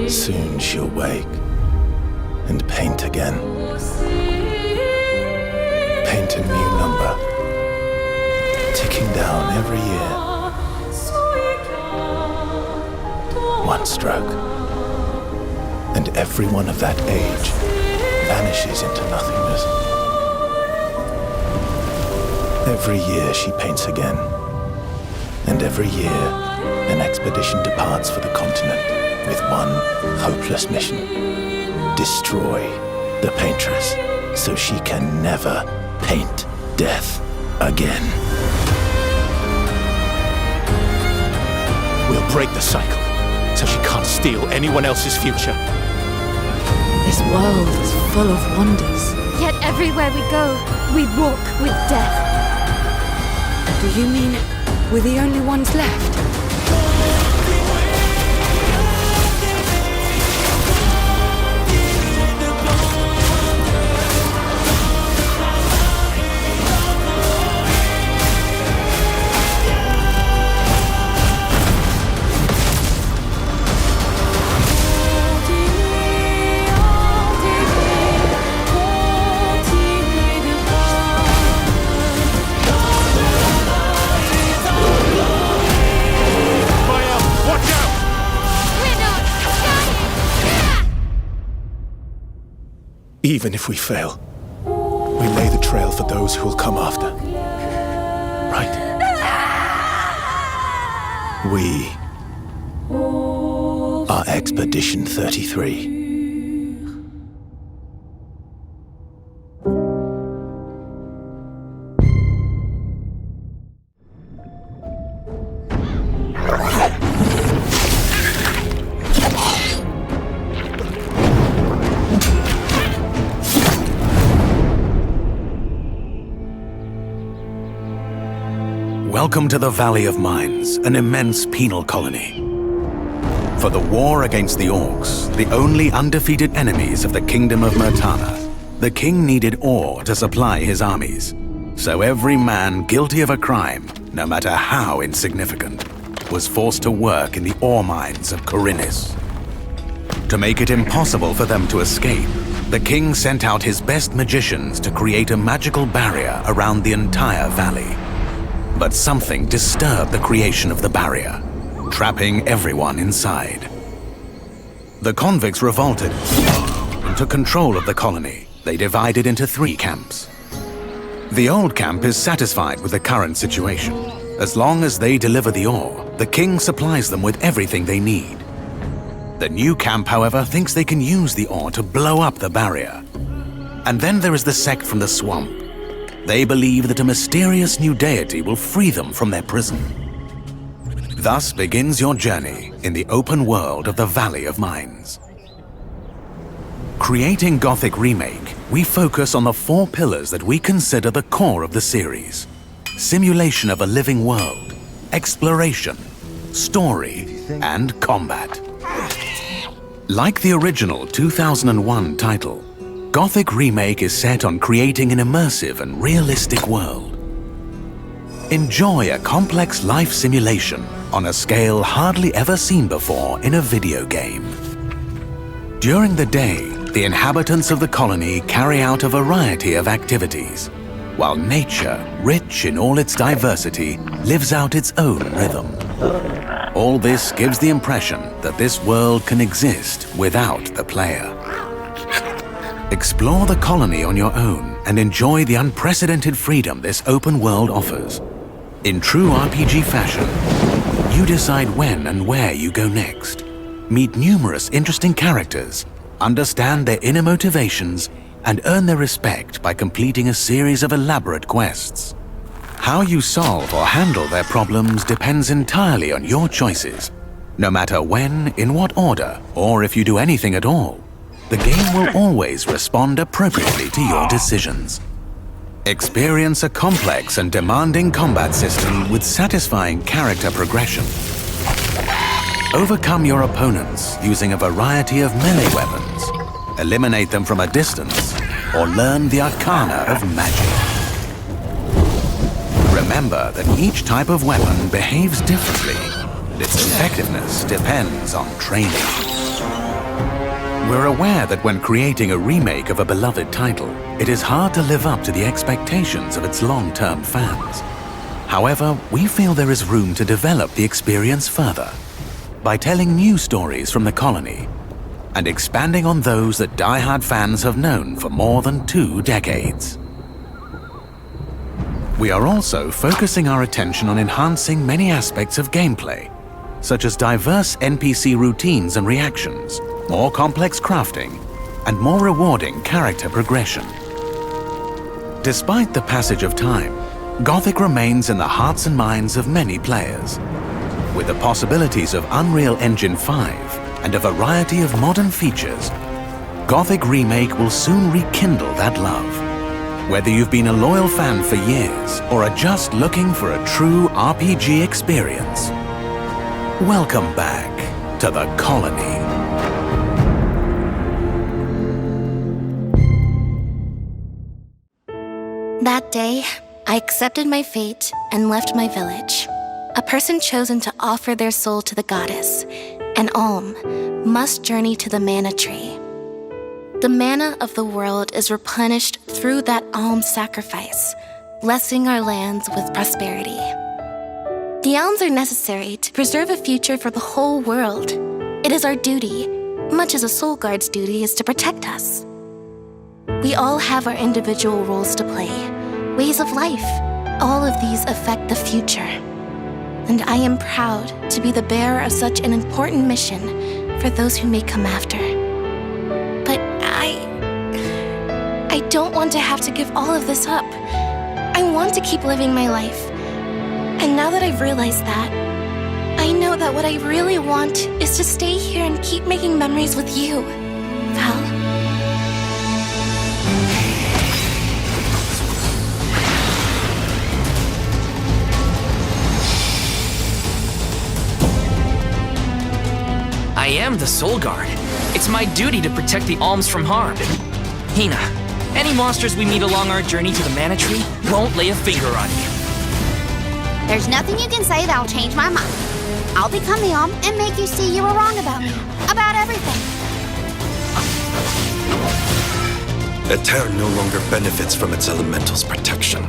Soon she'll wake and paint again. Paint a new number, ticking down every year. One stroke, and everyone of that age vanishes into nothingness. Every year she paints again, and every year an expedition departs for the continent with one hopeless mission: destroy the paintress so she can never paint death again. We'll break the cycle so she can't steal anyone else's future. This world is full of wonders. Yet everywhere we go, we walk with death. Do you mean we're the only ones left? Even if we fail, we lay the trail for those who will come after. Right? We are Expedition 33. Welcome to the Valley of Mines, an immense penal colony. For the war against the Orcs, the only undefeated enemies of the Kingdom of Murtana, the king needed ore to supply his armies. So every man guilty of a crime, no matter how insignificant, was forced to work in the ore mines of Khorinis. To make it impossible for them to escape, the king sent out his best magicians to create a magical barrier around the entire valley. But something disturbed the creation of the barrier, trapping everyone inside. The convicts revolted and took control of the colony. They divided into 3 camps. The old camp is satisfied with the current situation. As long as they deliver the ore, the king supplies them with everything they need. The new camp, however, thinks they can use the ore to blow up the barrier. And then there is the sect from the swamp. They believe that a mysterious new deity will free them from their prison. Thus begins your journey in the open world of the Valley of Mines. Creating Gothic Remake, we focus on the 4 pillars that we consider the core of the series: simulation of a living world, exploration, story, and combat. Like the original 2001 title, Gothic Remake is set on creating an immersive and realistic world. Enjoy a complex life simulation on a scale hardly ever seen before in a video game. During the day, the inhabitants of the colony carry out a variety of activities, while nature, rich in all its diversity, lives out its own rhythm. All this gives the impression that this world can exist without the player. Explore the colony on your own and enjoy the unprecedented freedom this open world offers. In true RPG fashion, you decide when and where you go next. Meet numerous interesting characters, understand their inner motivations, and earn their respect by completing a series of elaborate quests. How you solve or handle their problems depends entirely on your choices. No matter when, in what order, or if you do anything at all, the game will always respond appropriately to your decisions. Experience a complex and demanding combat system with satisfying character progression. Overcome your opponents using a variety of melee weapons, eliminate them from a distance, or learn the arcana of magic. remember that each type of weapon behaves differently, and its effectiveness depends on training. We're aware that when creating a remake of a beloved title, it is hard to live up to the expectations of its long-term fans. However, we feel there is room to develop the experience further by telling new stories from the colony and expanding on those that die-hard fans have known for more than 2 decades. We are also focusing our attention on enhancing many aspects of gameplay, such as diverse NPC routines and reactions, more complex crafting, and more rewarding character progression. Despite the passage of time, Gothic remains in the hearts and minds of many players. With the possibilities of Unreal Engine 5 and a variety of modern features, Gothic Remake will soon rekindle that love. Whether you've been a loyal fan for years or are just looking for a true RPG experience, welcome back to the Colony. That day, I accepted my fate and left my village. A person chosen to offer their soul to the goddess, an alm, must journey to the mana tree. The mana of the world is replenished through that alm sacrifice, blessing our lands with prosperity. The alms are necessary to preserve a future for the whole world. It is our duty, much as a soul guard's duty is to protect us. We all have our individual roles to play, ways of life. All of these affect the future. And I am proud to be the bearer of such an important mission for those who may come after. But I don't want to have to give all of this up. I want to keep living my life. And now that I've realized that, I know that what I really want is to stay here and keep making memories with you, Val. I am the Soul Guard. It's my duty to protect the alms from harm. Hina, any monsters we meet along our journey to the Mana Tree won't lay a finger on you. There's nothing you can say that'll change my mind. I'll become the alm and make you see you were wrong about me. About everything. Eter no longer benefits from its elemental's protection.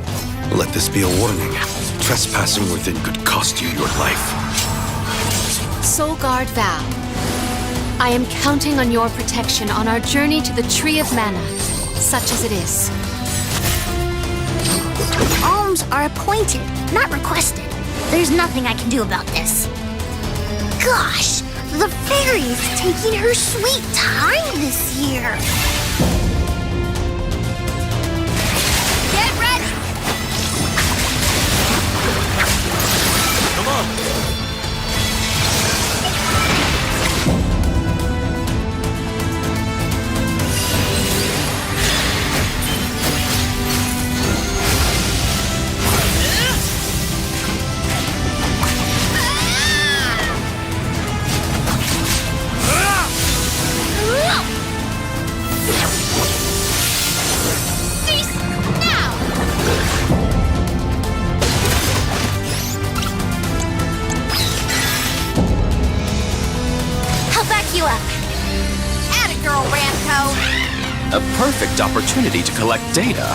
Let this be a warning. Trespassing within could cost you your life. Soul Guard Val, I am counting on your protection on our journey to the Tree of Mana, such as it is. Alms are appointed, not requested. There's nothing I can do about this. Gosh, the fairy is taking her sweet time this year. Get ready! Come on! A perfect opportunity to collect data.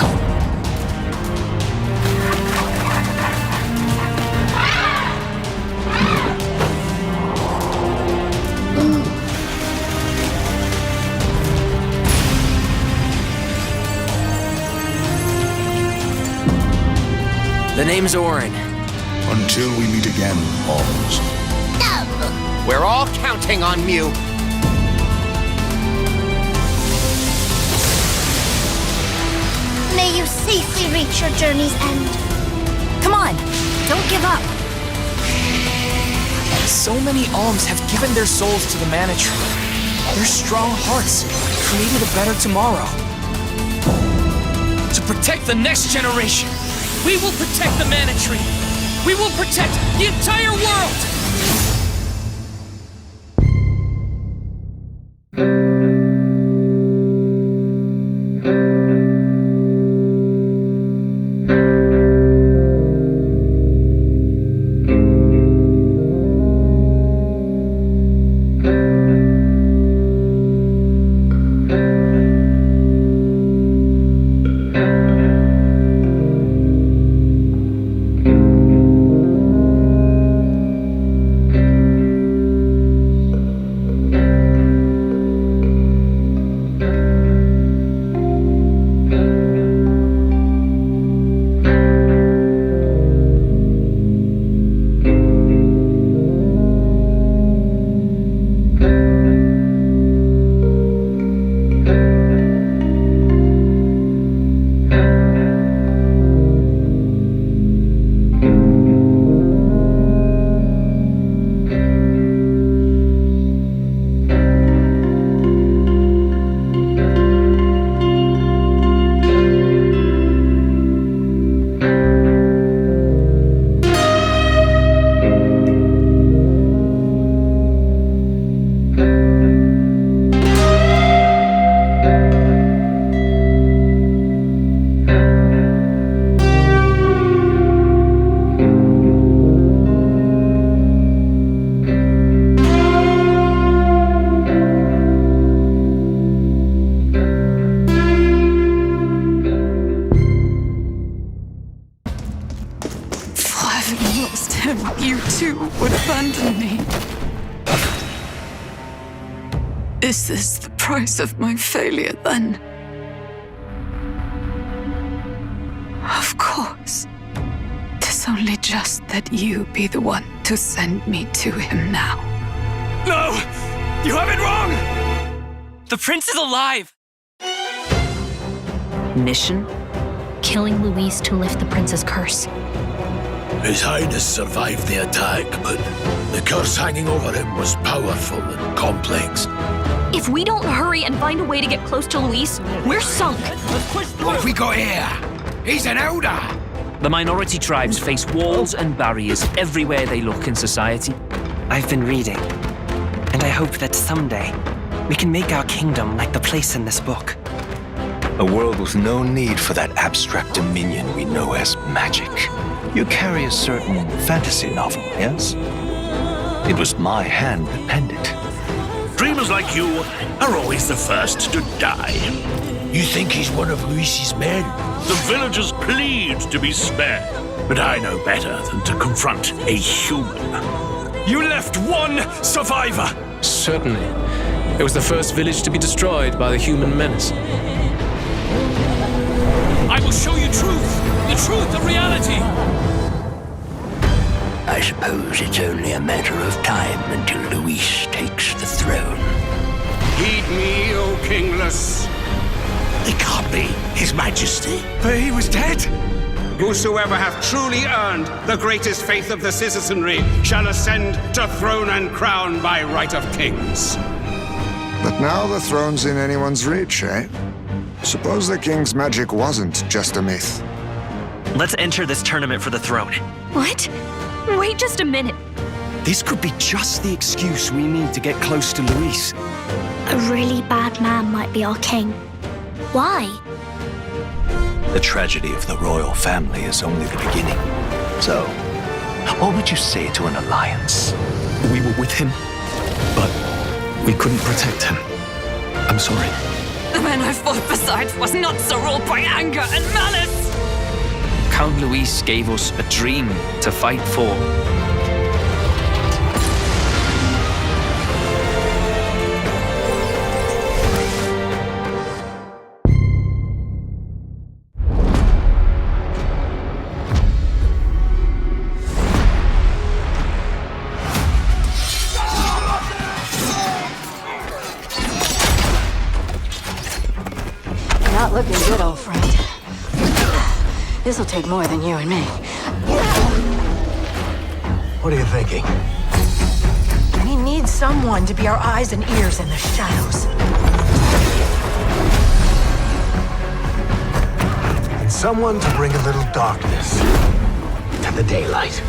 The name's Orin. Until we meet again, Alms. No! We're all counting on you. May you safely reach your journey's end. Come on, don't give up. So many alms have given their souls to the Mana Tree. Their strong hearts created a better tomorrow. To protect the next generation, we will protect the Mana Tree. We will protect the entire world. would abandon me. Is this the price of my failure, then? Of course. 'Tis only just that you be the one to send me to him now. No! You have it wrong! The prince is alive! Mission? Killing Luis to lift the prince's curse. His Highness survived the attack, but the curse hanging over him was powerful and complex. If we don't hurry and find a way to get close to Luis, we're sunk. What have we got here? He's an elder! The minority tribes face walls and barriers everywhere they look in society. I've been reading, and I hope that someday we can make our kingdom like the place in this book. A world with no need for that abstract dominion we know as magic. You carry a certain fantasy novel, yes? It was my hand that penned it. Dreamers like you are always the first to die. You think he's one of Luis's men? The villagers plead to be spared, but I know better than to confront a human. You left one survivor! Certainly. It was the first village to be destroyed by the human menace. I will show you truth! The truth of reality! I suppose it's only a matter of time until Luis takes the throne. Heed me, O kingless. It can't be His Majesty. But he was dead. Whosoever hath truly earned the greatest faith of the citizenry shall ascend to throne and crown by right of kings. But now the throne's in anyone's reach, eh? Suppose the king's magic wasn't just a myth. Let's enter this tournament for the throne. What? Wait just a minute. This could be just the excuse we need to get close to Luis. A really bad man might be our king. Why? The tragedy of the royal family is only the beginning. So, what would you say to an alliance? We were with him, but we couldn't protect him. I'm sorry. The men I fought besides was not so ruled by anger and malice! Count Luis gave us a dream to fight for. Not looking good, old friend. This'll take more than you and me. What are you thinking? We need someone to be our eyes and ears in the shadows. And someone to bring a little darkness to the daylight.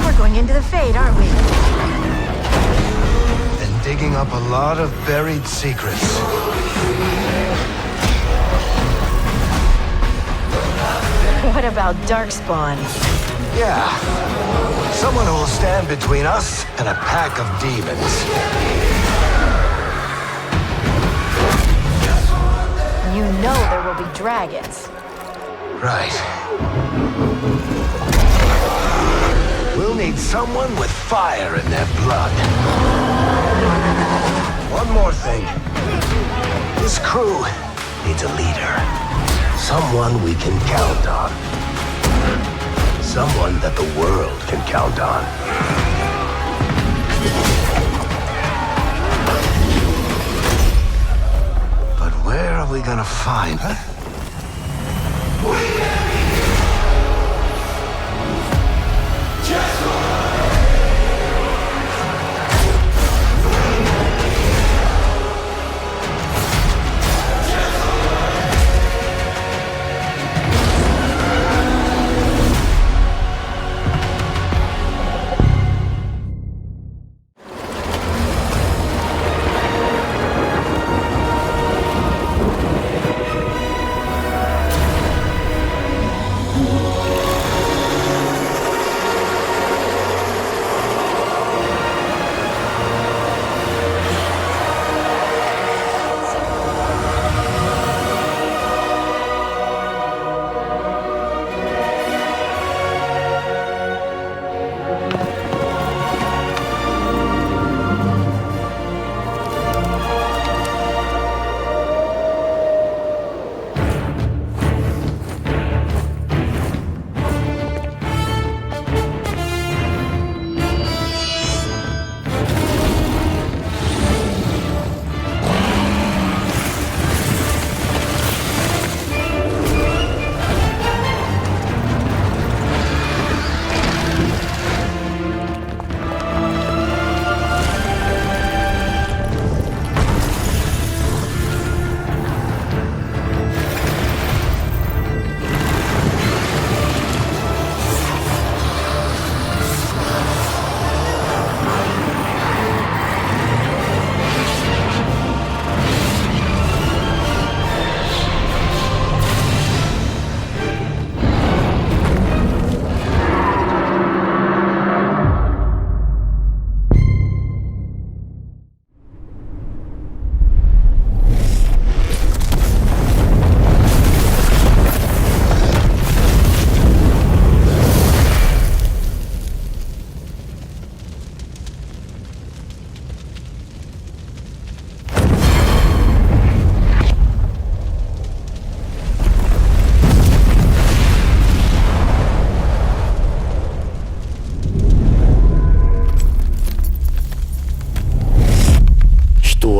We're going into the Fade, aren't we? Digging up a lot of buried secrets. What about Darkspawn? Yeah. Someone who will stand between us and a pack of demons. You know there will be dragons. Right. We'll need someone with fire in their blood. One more thing. This crew needs a leader. Someone we can count on. Someone that the world can count on. But where are we gonna find her?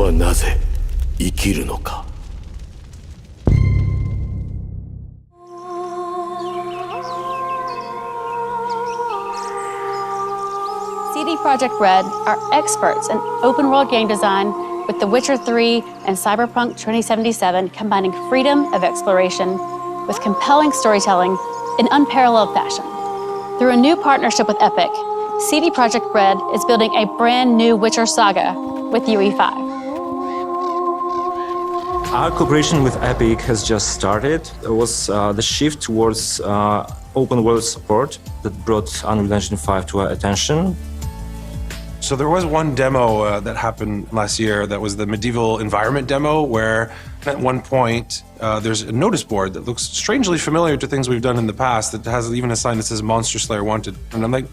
はなぜ生きるのか。CD Projekt Red are experts in open-world game design with The Witcher 3 and Cyberpunk 2077 combining freedom of exploration with compelling storytelling in unparalleled fashion. Through a new partnership with Epic, CD Projekt Red is building a brand new Witcher saga with UE5. Our cooperation with Epic has just started. It was the shift towards open world support that brought Unreal Engine 5 to our attention. So there was one demo that happened last year that was the medieval environment demo, where at one point there's a notice board that looks strangely familiar to things we've done in the past that has even a sign that says Monster Slayer Wanted. And I'm like,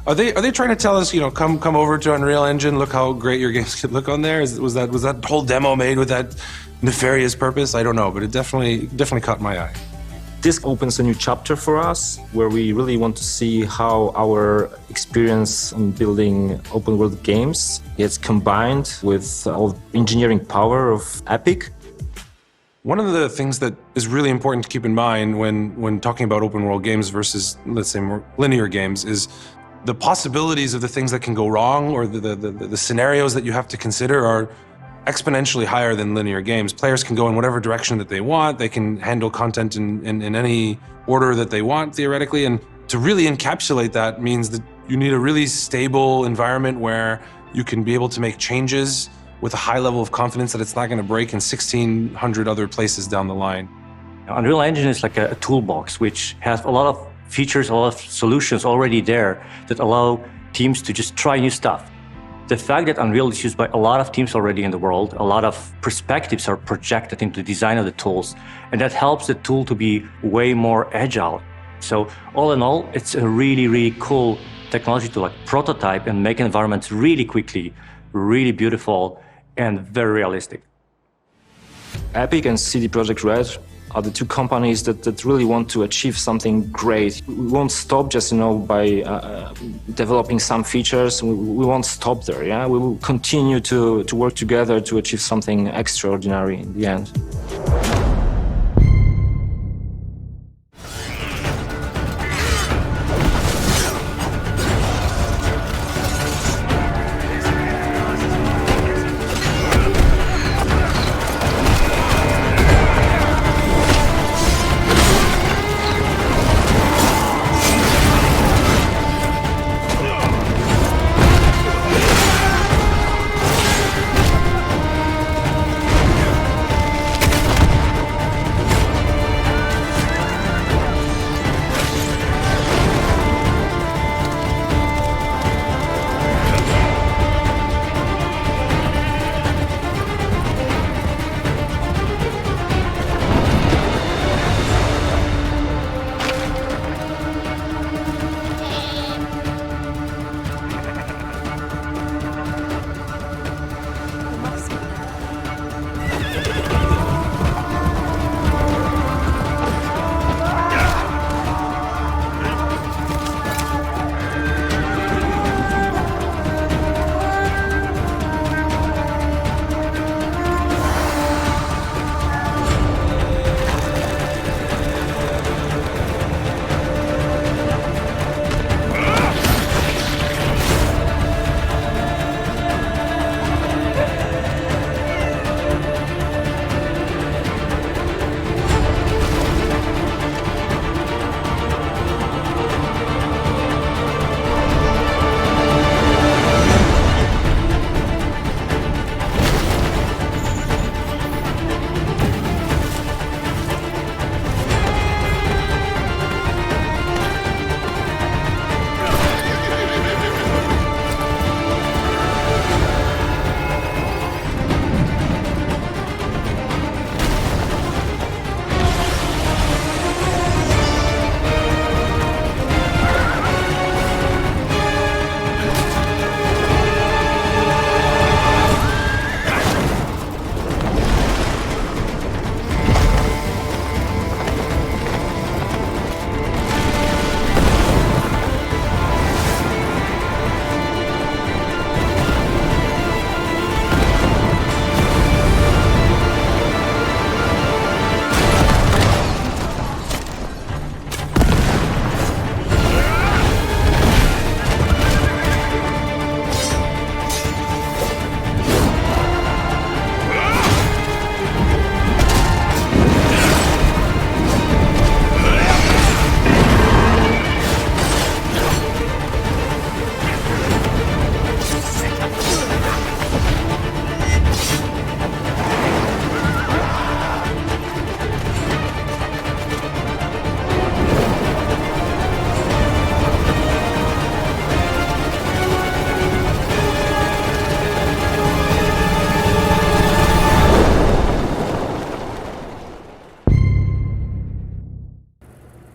are they trying to tell us, come over to Unreal Engine, look how great your games could look on there? Was that whole demo made with that nefarious purpose? I don't know, but it definitely caught my eye. This opens a new chapter for us, where we really want to see how our experience in building open world games gets combined with all the engineering power of Epic. One of the things that is really important to keep in mind when talking about open world games versus, let's say, more linear games is the possibilities of the things that can go wrong, or the scenarios that you have to consider are exponentially higher than linear games. Players can go in whatever direction that they want. They can handle content in any order that they want, theoretically. And to really encapsulate that means that you need a really stable environment where you can be able to make changes with a high level of confidence that it's not going to break in 1,600 other places down the line. Unreal Engine is like a toolbox which has a lot of features, a lot of solutions already there that allow teams to just try new stuff. The fact that Unreal is used by a lot of teams already in the world, a lot of perspectives are projected into the design of the tools, and that helps the tool to be way more agile. So all in all, it's a really, really cool technology to prototype and make environments really quickly, really beautiful, and very realistic. Epic and CD Projekt Red are the two companies that really want to achieve something great. We won't stop just, by developing some features. We won't stop there, yeah? We will continue to work together to achieve something extraordinary in the end.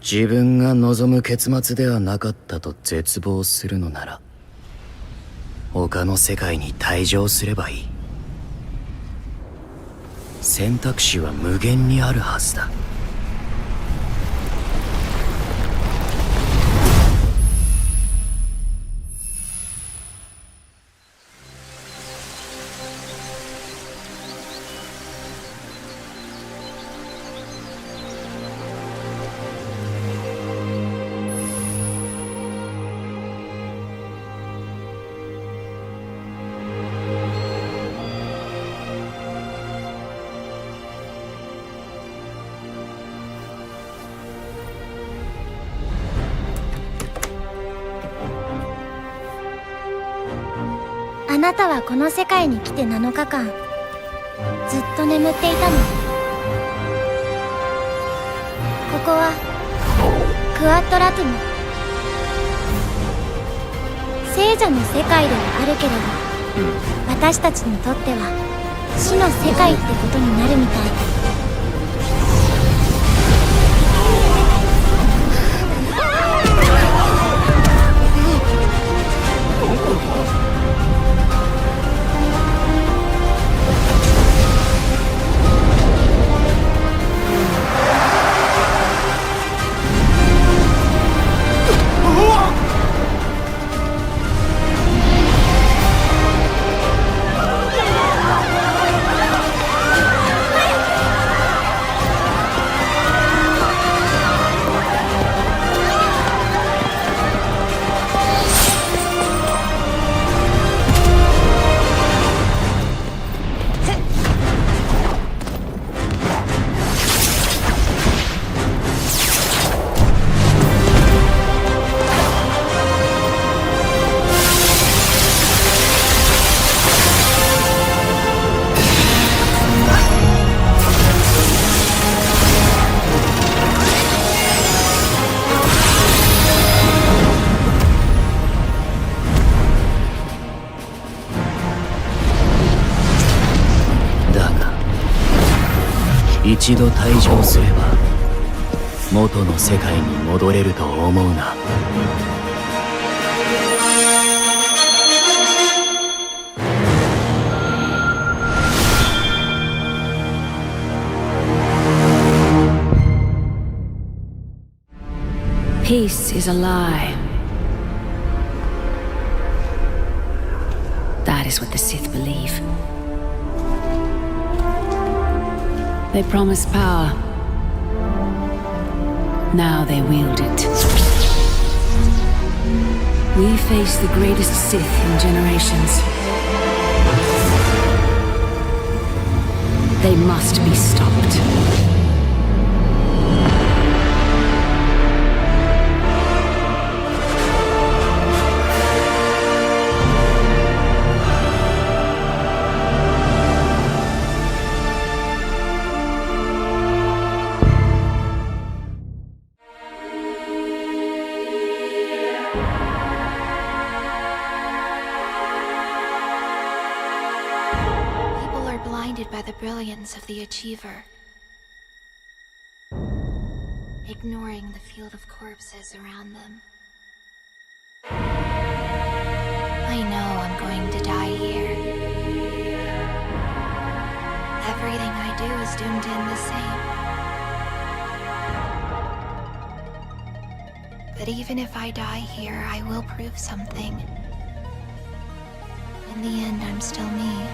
自分が望む結末ではなかったと絶望するのなら、他の世界に退場すればいい。選択肢は無限にあるはずだ。あなたはこの世界に来て7日間、ずっと眠っていたの。ここはクワットラトム。聖者の世界ではあるけれど、私たちにとっては死の世界ってことになるみたい。一度退場すれば元の世界に戻れると思うな。Peace is a lie. That is what the Sith believe. They promise power. Now they wield it. We face the greatest Sith in generations. They must be stopped. By the brilliance of the Achiever, ignoring the field of corpses around them. I know I'm going to die here. Everything I do is doomed to end the same. But even if I die here, I will prove something. In the end, I'm still me.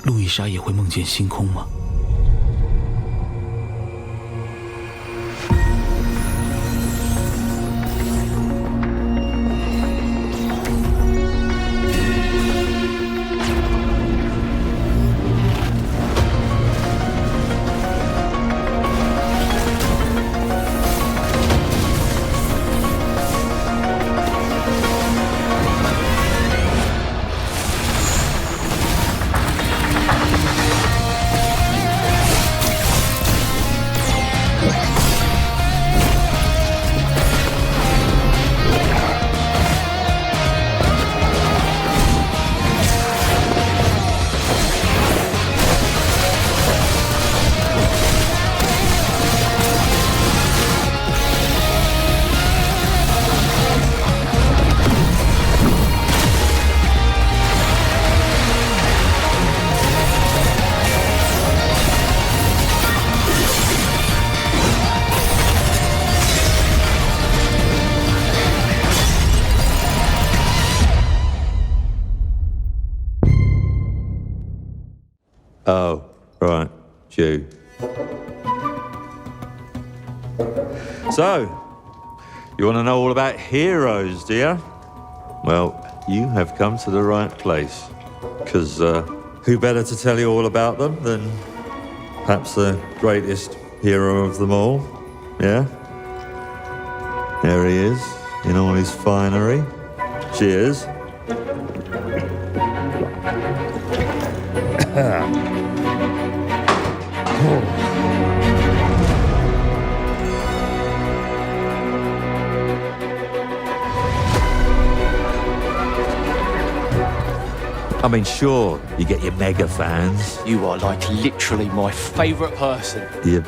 路易莎也会梦见星空吗？Oh, right, Jew. So, you want to know all about heroes, do you? Well, you have come to the right place. Because who better to tell you all about them than perhaps the greatest hero of them all? Yeah? There he is, in all his finery. Cheers. I mean, sure, you get your mega fans. You are like literally my favourite person. Your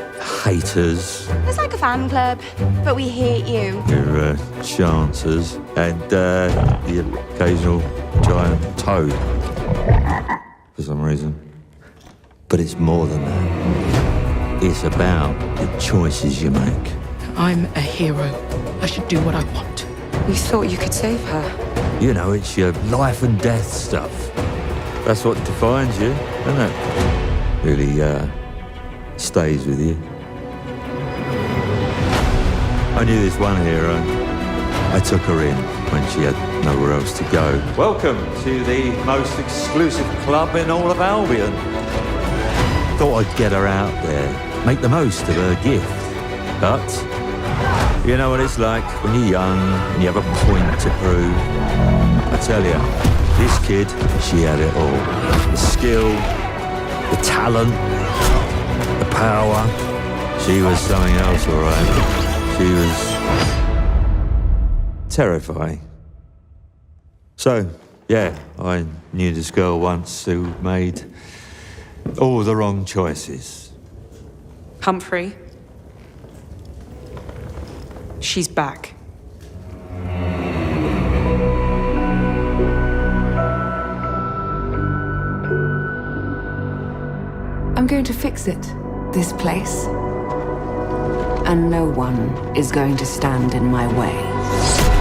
haters. It's like a fan club, but we hate you. Your chancers. And the occasional giant toad. For some reason. But it's more than that. It's about the choices you make. I'm a hero. I should do what I want. We thought you could save her. You know, it's your life and death stuff. That's what defines you, isn't it? Really, stays with you. I knew this one hero. I took her in when she had nowhere else to go. Welcome to the most exclusive club in all of Albion. Thought I'd get her out there, make the most of her gift. But you know what it's like when you're young and you have a point to prove. I tell you, this kid, she had it all. The skill, the talent, the power. She was something else, all right. She was terrifying. So, yeah, I knew this girl once who made all the wrong choices. Humphrey. She's back. I'm going to fix it, this place. And no one is going to stand in my way.